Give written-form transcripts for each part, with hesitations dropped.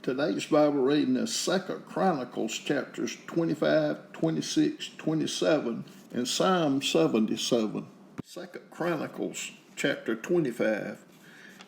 Today's Bible reading is 2 Chronicles chapters 25, 26, 27, and Psalm 77. 2 Chronicles chapter 25.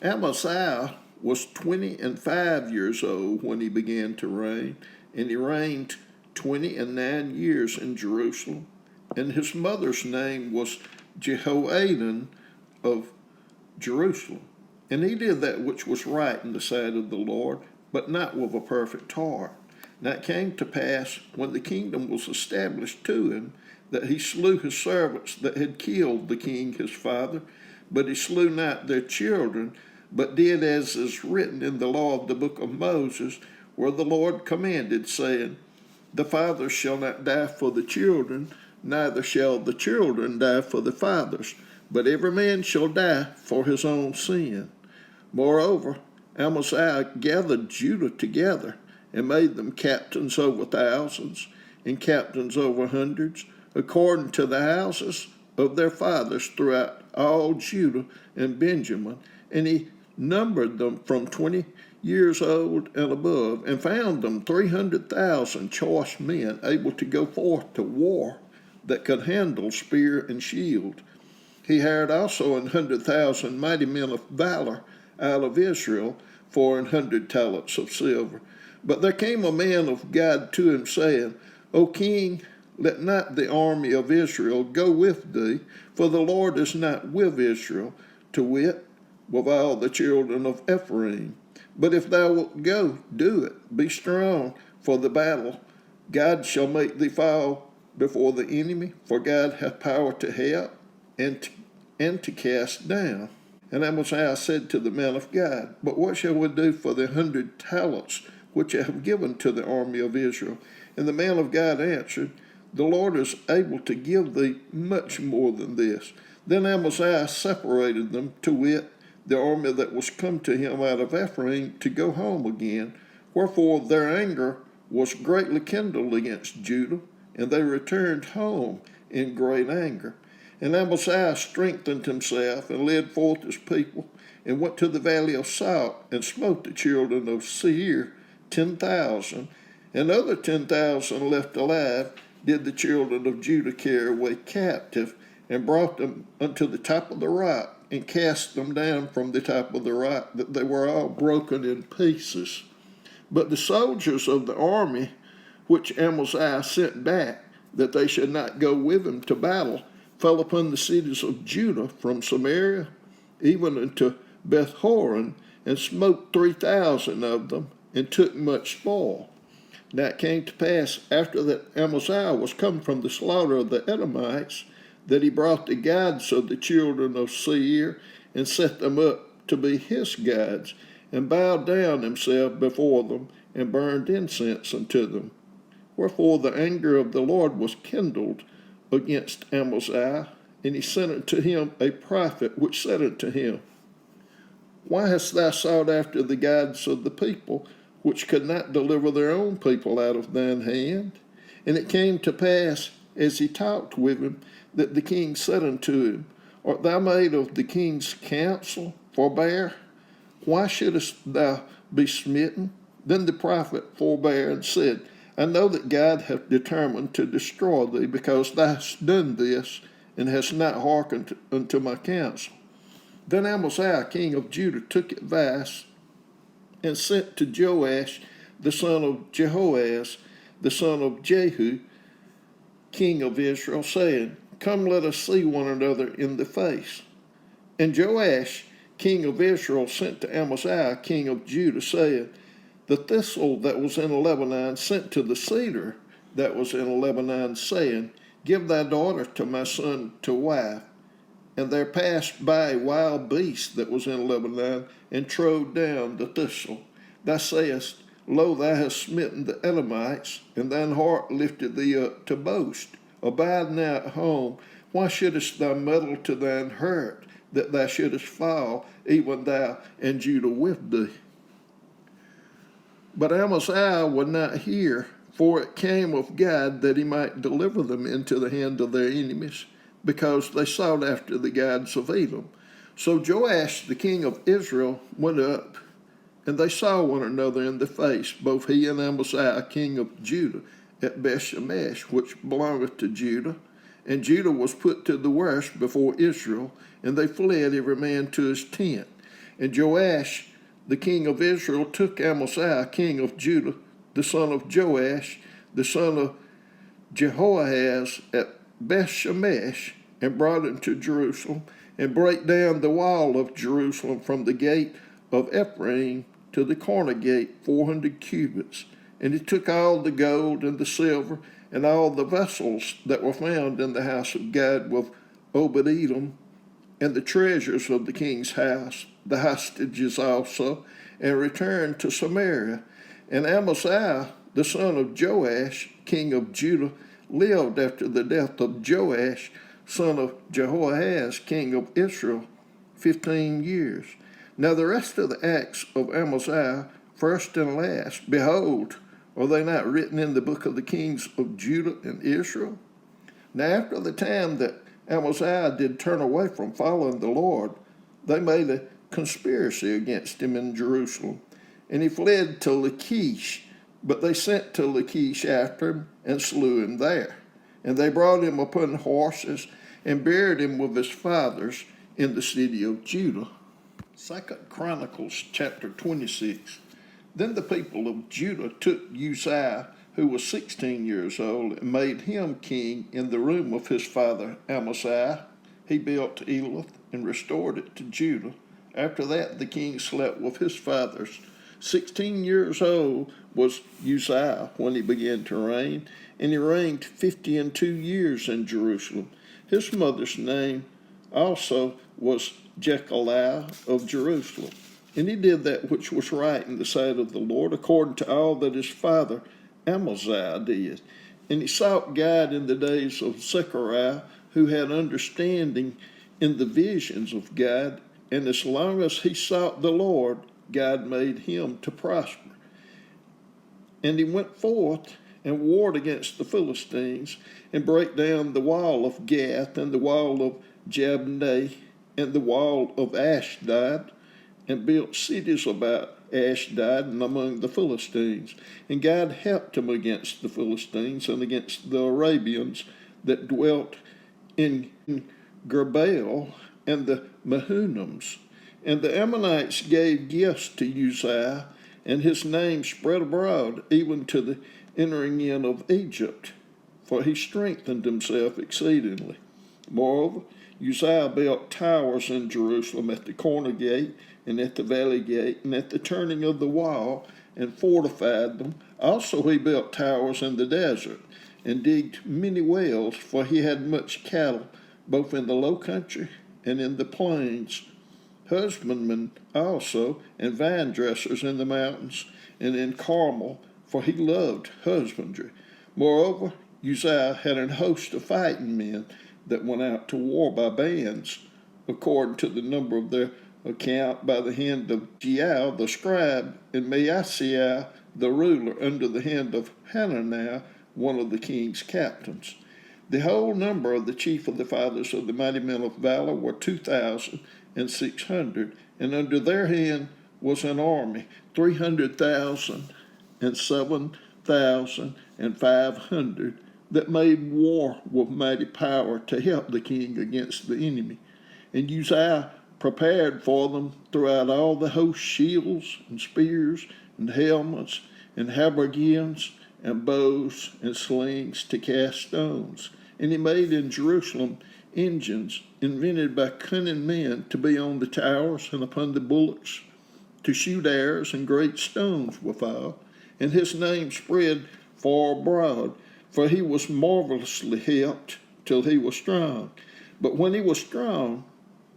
Amaziah was 25 years old when he began to reign, and he reigned 29 years in Jerusalem. And his mother's name was Jehoaddan of Jerusalem. And he did that which was right in the sight of the Lord, but not with a perfect heart. Now it came to pass, when the kingdom was established to him, that he slew his servants that had killed the king his father, but he slew not their children, but did as is written in the law of the book of Moses, where the Lord commanded, saying, The fathers shall not die for the children, neither shall the children die for the fathers, but every man shall die for his own sin. Moreover, Amaziah gathered Judah together and made them captains over thousands and captains over hundreds, according to the houses of their fathers throughout all Judah and Benjamin. And he numbered them from 20 years old and above, and found them 300,000 choice men able to go forth to war, that could handle spear and shield. He hired also 100,000 mighty men of valor out of Israel for 100 talents of silver. But there came a man of God to him, saying, O king, let not the army of Israel go with thee, for the Lord is not with Israel, to wit, with all the children of Ephraim. But if thou wilt go, do it. Be strong for the battle. God shall make thee fall before the enemy, for God hath power to help and to cast down. And Amaziah said to the man of God, But what shall we do for the 100 talents which I have given to the army of Israel? And the man of God answered, The Lord is able to give thee much more than this. Then Amaziah separated them, to wit, the army that was come to him out of Ephraim, to go home again. Wherefore their anger was greatly kindled against Judah, and they returned home in great anger. And Amaziah strengthened himself, and led forth his people, and went to the valley of Salt, and smote the children of Seir 10,000, and other 10,000 left alive did the children of Judah carry away captive, and brought them unto the top of the rock, and cast them down from the top of the rock, that they were all broken in pieces. But the soldiers of the army which Amaziah sent back, that they should not go with him to battle, fell upon the cities of Judah from Samaria even unto Beth-horon, and smote 3,000 of them, and took much spoil. Now it came to pass, after that Amaziah was come from the slaughter of the Edomites, that he brought the gods of the children of Seir, and set them up to be his gods, and bowed down himself before them, and burned incense unto them. Wherefore the anger of the Lord was kindled against Amaziah, and he sent unto him a prophet, which said unto him, Why hast thou sought after the gods of the people, which could not deliver their own people out of thine hand? And it came to pass, as he talked with him, that the king said unto him, Art thou made of the king's counsel? Forbear. Why shouldest thou be smitten? Then the prophet forbare and said, I know that God hath determined to destroy thee, because thou hast done this, and hast not hearkened unto my counsel. Then Amaziah king of Judah took advice, and sent to Joash the son of Jehoaz, the son of Jehu, king of Israel, saying, Come, let us see one another in the face. And Joash king of Israel sent to Amaziah king of Judah, saying, The thistle that was in Lebanon sent to the cedar that was in Lebanon, saying, Give thy daughter to my son to wife. And there passed by a wild beast that was in Lebanon, and trode down the thistle. Thou sayest, Lo, thou hast smitten the Edomites, and thine heart lifted thee up to boast. Abide now at home. Why shouldest thou meddle to thine hurt, that thou shouldest fall, even thou and Judah with thee? But Amaziah would not hear, for it came of God that he might deliver them into the hand of their enemies, because they sought after the gods of Edom. So Joash the king of Israel went up And they saw one another in the face, both he and Amaziah king of Judah, at Bethshemesh, which belongeth to Judah. And Judah was put to the worst before Israel, and they fled every man to his tent. And Joash, the king of Israel, took Amaziah king of Judah, the son of Joash, the son of Jehoahaz, at Bethshemesh, and brought him to Jerusalem, and brake down the wall of Jerusalem from the gate of Ephraim to the corner gate 400 cubits. And he took all the gold and the silver and all the vessels that were found in the house of God with Obed-Edom, and the treasures of the king's house, the hostages also, and returned to Samaria. And Amaziah, the son of Joash, king of Judah, lived after the death of Joash, son of Jehoahaz, king of Israel, 15 years. Now the rest of the acts of Amaziah, first and last, behold, are they not written in the book of the kings of Judah and Israel? Now after the time that Amaziah did turn away from following the Lord, they made a conspiracy against him in Jerusalem, and he fled to Lachish. But they sent to Lachish after him and slew him there. And they brought him upon horses and buried him with his fathers in the city of Judah. 2 Chronicles chapter 26. Then the people of Judah took Uzziah, who was 16 years old, and made him king in the room of his father Amaziah. He built Elath and restored it to Judah. After that the king slept with his fathers. 16 years old was Uzziah when he began to reign, and he reigned 52 years in Jerusalem. His mother's name also was Jechaliah of Jerusalem. And he did that which was right in the sight of the Lord, according to all that his father Amaziah did. And he sought God in the days of Zechariah, who had understanding in the visions of God. And as long as he sought the Lord, God made him to prosper. And he went forth and warred against the Philistines, and brake down the wall of Gath, and the wall of Jabneh, and the wall of Ashdod, and built cities about Ashdod and among the Philistines. And God helped him against the Philistines and against the Arabians that dwelt in Gerbaal and the Mehunims. And the Ammonites gave gifts to Uzziah, and his name spread abroad, even to the entering in of Egypt, for he strengthened himself exceedingly. Moreover, Uzziah built towers in Jerusalem at the corner gate, and at the valley gate, and at the turning of the wall, and fortified them. Also he built towers in the desert, and digged many wells, for he had much cattle, both in the low country and in the plains. Husbandmen also, and vine dressers in the mountains, and in Carmel, for he loved husbandry. Moreover, Uzziah had an host of fighting men that went out to war by bands, according to the number of their account, by the hand of Jeiel the scribe, and Maaseiah the ruler, under the hand of Hananiah, one of the king's captains. The whole number of the chief of the fathers of the mighty men of valor were 2,600, and under their hand was an army, 300,000 and 7,500, that made war with mighty power to help the king against the enemy. And Uzziah prepared for them throughout all the host shields and spears and helmets and habergeons and bows and slings to cast stones. And he made in Jerusalem engines invented by cunning men to be on the towers and upon the bulwarks, to shoot arrows and great stones withal. And his name spread far abroad, for he was marvelously helped till he was strong. But when he was strong,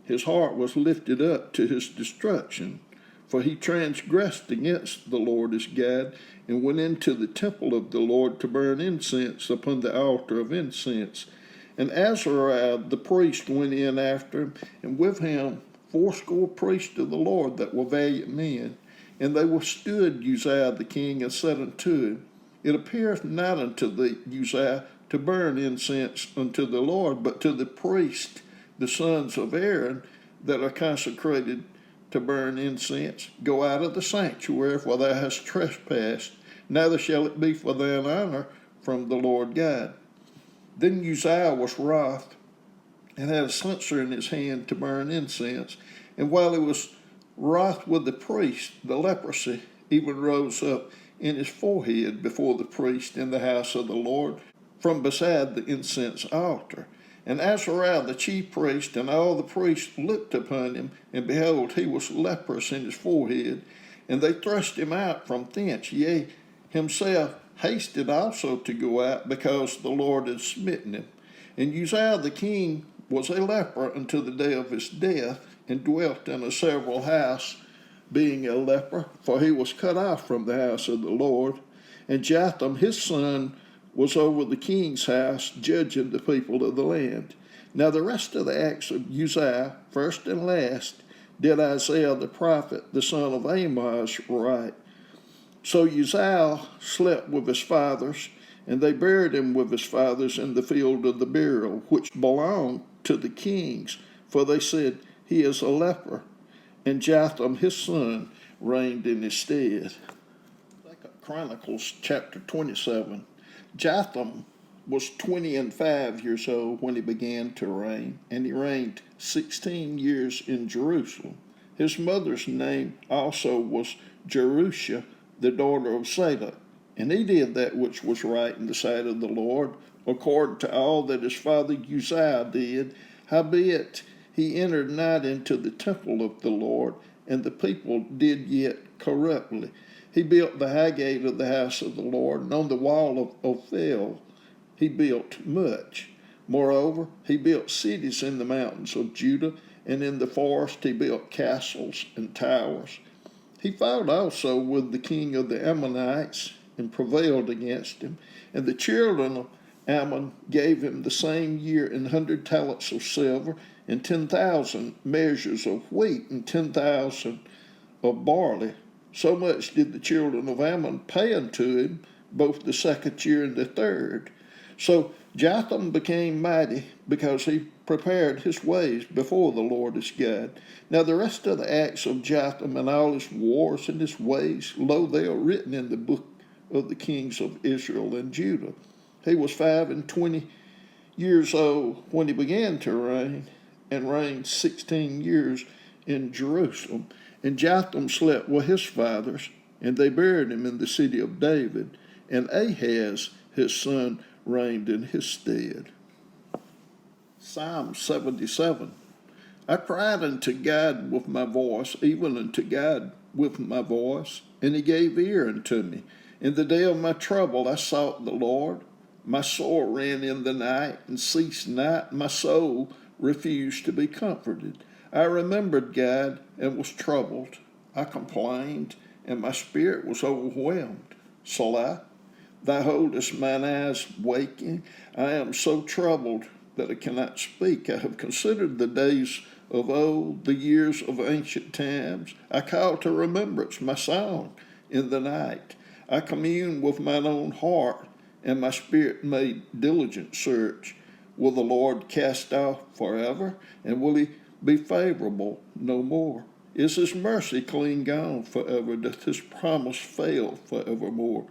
his heart was lifted up to his destruction, for he transgressed against the Lord his God, and went into the temple of the Lord to burn incense upon the altar of incense. And Azariah the priest went in after him, and with him 80 priests of the Lord that were valiant men. And they withstood Uzziah the king, and said unto him, It appeareth not unto thee, Uzziah, to burn incense unto the Lord, but to the priests, the sons of Aaron, that are consecrated to burn incense. Go out of the sanctuary, for thou hast trespassed. Neither shall it be for thine honor from the Lord God. Then Uzziah was wroth, and had a censer in his hand to burn incense. And while he was wroth with the priest, the leprosy even rose up in his forehead before the priest in the house of the Lord, from beside the incense altar. And Azariah the chief priest and all the priests looked upon him, and behold, he was leprous in his forehead. And they thrust him out from thence. Yea, himself hasted also to go out, because the Lord had smitten him. And Uzziah the king was a leper until the day of his death, and dwelt in a several house, being a leper, for he was cut off from the house of the Lord. And Jotham his son was over the king's house, judging the people of the land. Now the rest of the acts of Uzziah, first and last, did Isaiah the prophet, the son of Amoz, write. So Uzziah slept with his fathers, and they buried him with his fathers in the field of the burial, which belonged to the kings, for they said, he is a leper. And Jotham his son reigned in his stead. 2 Chronicles chapter 27. Jotham was 25 years old when he began to reign, and he reigned 16 years in Jerusalem. His mother's name also was Jerusha, the daughter of Zadok. And he did that which was right in the sight of the Lord, according to all that his father Uzziah did. Howbeit he entered not into the temple of the Lord, and the people did yet corruptly. He built the high gate of the house of the Lord, and on the wall of Ophel he built much. Moreover, he built cities in the mountains of Judah, and in the forest he built castles and towers. He fought also with the king of the Ammonites, and prevailed against him. And the children of Ammon gave him the same year 100 talents of silver, and 10,000 measures of wheat, and 10,000 of barley. So much did the children of Ammon pay unto him, both the second year and the third. So Jotham became mighty, because he prepared his ways before the Lord his God. Now the rest of the acts of Jotham, and all his wars and his ways, lo, they are written in the book of the kings of Israel and Judah. He was 25 years old when he began to reign, and reigned 16 years in Jerusalem. And Jotham slept with his fathers, and they buried him in the city of David. And Ahaz his son reigned in his stead. Psalm 77. I cried unto God with my voice, even unto God with my voice, and he gave ear unto me. In the day of my trouble I sought the Lord. My soul ran in the night, and ceased not. My soul refused to be comforted. I remembered God, and was troubled. I complained, and my spirit was overwhelmed. Selah, thou holdest mine eyes waking. I am so troubled that I cannot speak. I have considered the days of old, the years of ancient times. I call to remembrance my song in the night. I commune with mine own heart, and my spirit made diligent search. Will the Lord cast off forever, and will he be favorable no more? Is his mercy clean gone forever? Doth his promise fail forevermore?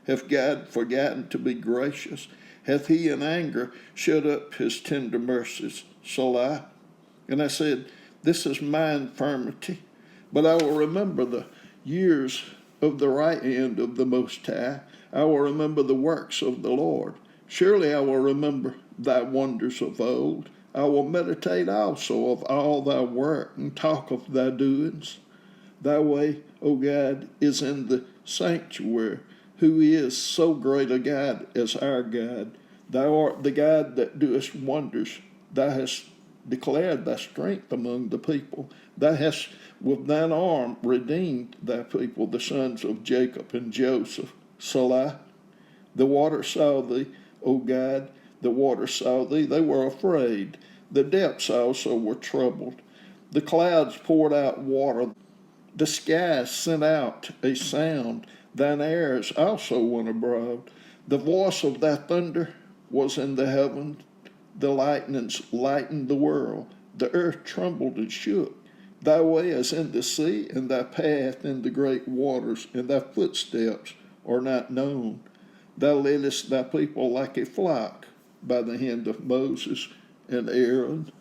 Hath God forgotten to be gracious? Hath he in anger shut up his tender mercies? Selah. And I said, this is my infirmity, but I will remember the years of the right hand of the Most High. I will remember the works of the Lord. Surely I will remember thy wonders of old. I will meditate also of all thy work, and talk of thy doings. Thy way, O God, is in the sanctuary. Who is so great a God as our God? Thou art the God that doest wonders. Thou hast declared thy strength among the people. Thou hast with thine arm redeemed thy people, the sons of Jacob and Joseph. Selah. The waters saw thee, O God, the waters saw thee. They were afraid. The depths also were troubled. The clouds poured out water. The skies sent out a sound. Thine airs also went abroad. The voice of thy thunder was in the heavens. The lightnings lightened the world. The earth trembled and shook. Thy way is in the sea, and thy path in the great waters, and thy footsteps are not known. Thou leadest thy people like a flock by the hand of Moses and Aaron.